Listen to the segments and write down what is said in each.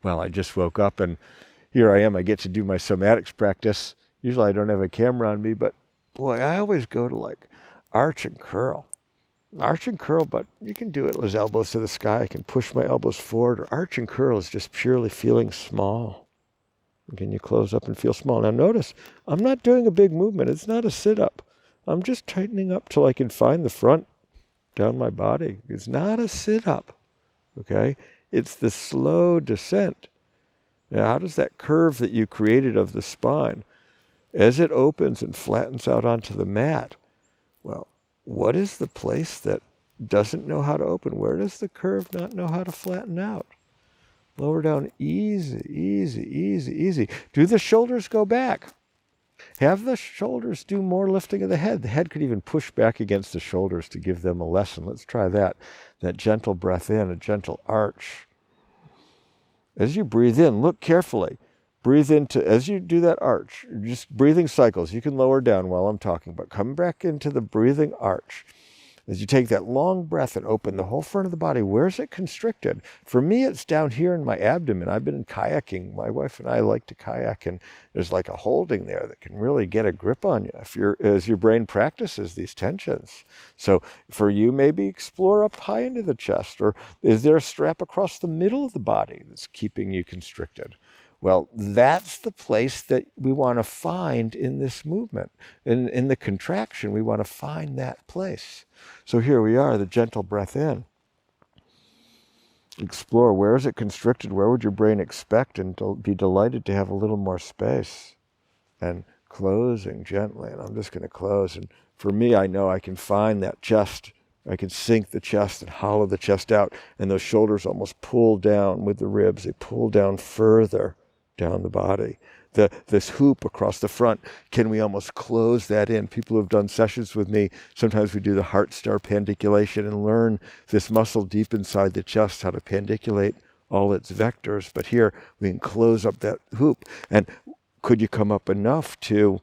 Well, I just woke up and here I am. I get to do my somatics practice. Usually I don't have a camera on me, but boy, I always go to like arch and curl. Arch and curl, but you can do it with elbows to the sky. I can push my elbows forward, or arch and curl is just purely feeling small. Can you close up and feel small? Now notice, I'm not doing a big movement. It's not a sit-up. I'm just tightening up till I can find the front down my body. It's not a sit-up, okay? It's the slow descent. Now, how does that curve that you created of the spine, as it opens and flattens out onto the mat, well, what is the place that doesn't know how to open? Where does the curve not know how to flatten out? Lower down, easy, easy, easy, easy. Do the shoulders go back? Have the shoulders do more lifting of the head. The head could even push back against the shoulders to give them a lesson. Let's try that. That gentle breath in, a gentle arch. As you breathe in, look carefully. Breathe into, as you do that arch, just breathing cycles. You can lower down while I'm talking, but come back into the breathing arch. As you take that long breath and open the whole front of the body, where's it constricted? For me, it's down here in my abdomen. I've been kayaking. My wife and I like to kayak, and there's like a holding there that can really get a grip on you as your brain practices these tensions. So for you, maybe explore up high into the chest, or is there a strap across the middle of the body that's keeping you constricted? Well, that's the place that we want to find in this movement. In the contraction, we want to find that place. So here we are, the gentle breath in. Explore, where is it constricted? Where would your brain expect and be delighted to have a little more space? And closing gently, and I'm just going to close. And for me, I know I can find that chest. I can sink the chest and hollow the chest out, and those shoulders almost pull down with the ribs. They pull down further down the body. This hoop across the front, can we almost close that in? People who have done sessions with me, sometimes we do the heart star pandiculation and learn this muscle deep inside the chest, how to pandiculate all its vectors. But here we can close up that hoop. And could you come up enough to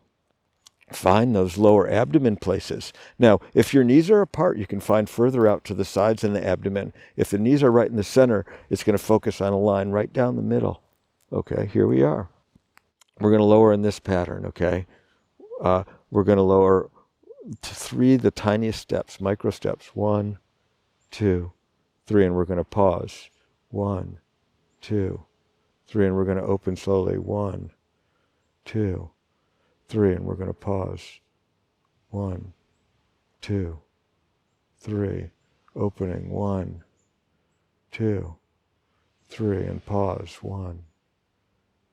find those lower abdomen places? Now, if your knees are apart, you can find further out to the sides in the abdomen. If the knees are right in the center, it's going to focus on a line right down the middle. Okay, here we are. We're going to lower in this pattern, okay? We're going to lower to 3, the tiniest steps, micro steps. 1, 2, 3, and we're going to pause. 1, 2, 3, and we're going to open slowly. 1, 2, 3, and we're going to pause. 1, 2, 3, opening. 1, 2, 3, and pause. 1,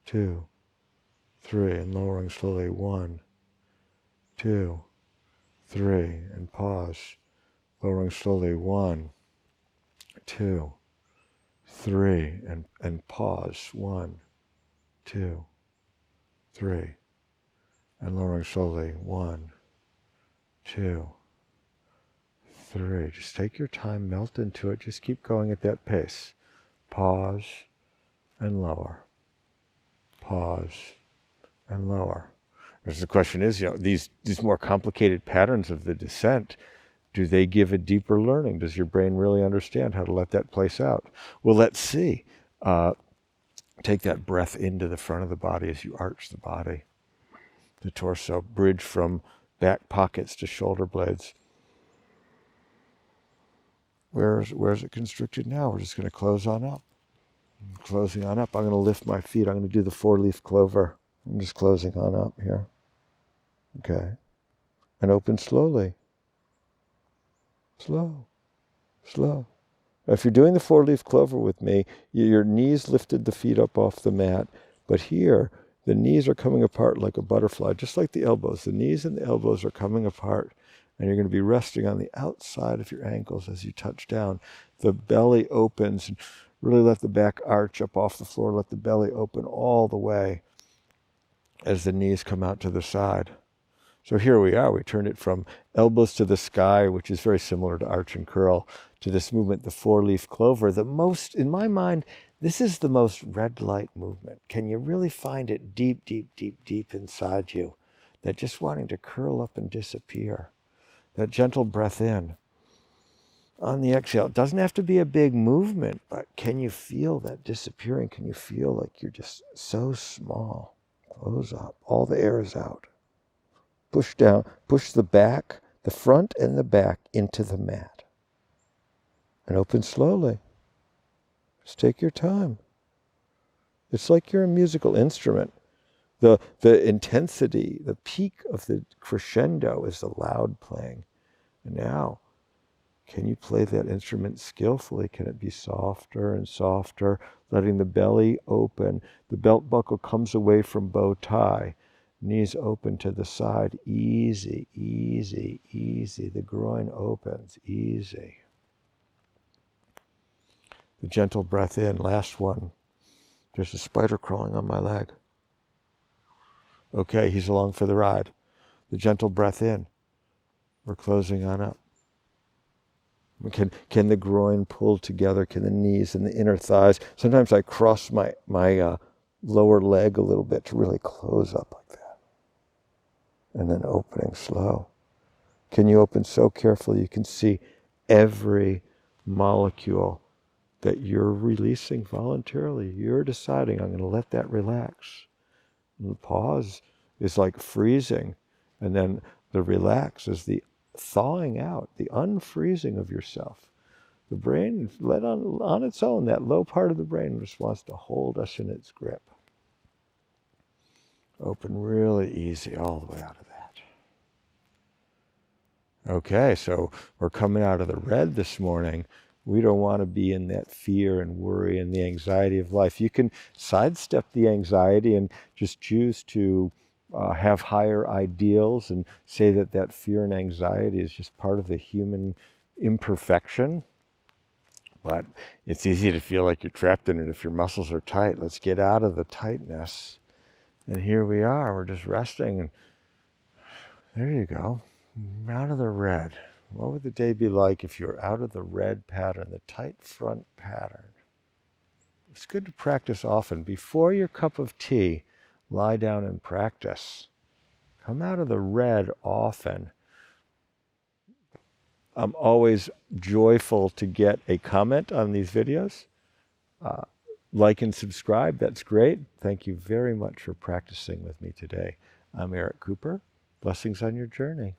2, 3, and lowering slowly. 1, 2, 3, and pause. Lowering slowly. 1, 2, 3, and pause. 1, 2, 3, and lowering slowly. 1, 2, 3. Just take your time, melt into it. Just keep going at that pace. Pause and lower. Pause and lower. Because the question is, these more complicated patterns of the descent, do they give a deeper learning? Does your brain really understand how to let that place out? Well, let's see. Take that breath into the front of the body as you arch the body. The torso, bridge from back pockets to shoulder blades. Where's it constricted now? We're just going to close on up. Closing on up. I'm going to lift my feet. I'm going to do the 4-leaf clover. I'm just closing on up here. Okay. And open slowly. Slow. Slow. Now, if you're doing the 4-leaf clover with me, your knees lifted the feet up off the mat. But here, the knees are coming apart like a butterfly, just like the elbows. The knees and the elbows are coming apart. And you're going to be resting on the outside of your ankles as you touch down. The belly opens. Really let the back arch up off the floor. Let the belly open all the way as the knees come out to the side. So here we are. We turned it from elbows to the sky, which is very similar to arch and curl, to this movement, the 4-leaf clover. The most, in my mind, this is the most red light movement. Can you really find it deep, deep, deep, deep inside you? That just wanting to curl up and disappear. That gentle breath in. On the exhale, it doesn't have to be a big movement, but can you feel that disappearing? Can you feel like you're just so small? Close up. All the air is out. Push down. Push the back, the front and the back into the mat. And open slowly. Just take your time. It's like you're a musical instrument. The intensity, the peak of the crescendo is the loud playing. And now, can you play that instrument skillfully? Can it be softer and softer, letting the belly open? The belt buckle comes away from bow tie. Knees open to the side. Easy, easy, easy. The groin opens. Easy. The gentle breath in. Last one. There's a spider crawling on my leg. Okay, he's along for the ride. The gentle breath in. We're closing on up. Can the groin pull together? Can the knees and the inner thighs? Sometimes I cross my lower leg a little bit to really close up like that. And then opening slow. Can you open so carefully you can see every molecule that you're releasing voluntarily? You're deciding, I'm going to let that relax. And the pause is like freezing. And then the relax is the thawing out, the unfreezing of yourself. The brain, let on its own, that low part of the brain just wants to hold us in its grip. Open really easy all the way out of that. Okay, so we're coming out of the red this morning. We don't want to be in that fear and worry and the anxiety of life. You can sidestep the anxiety and just choose to have higher ideals and say that that fear and anxiety is just part of the human imperfection. But it's easy to feel like you're trapped in it if your muscles are tight. Let's get out of the tightness. And here we are. We're just resting. And there you go. Out of the red. What would the day be like if you were out of the red pattern, the tight front pattern? It's good to practice often. Before your cup of tea, lie down and practice. Come out of the red often. I'm always joyful to get a comment on these videos. Like and subscribe, that's great. Thank you very much for practicing with me today. I'm Eric Cooper. Blessings on your journey.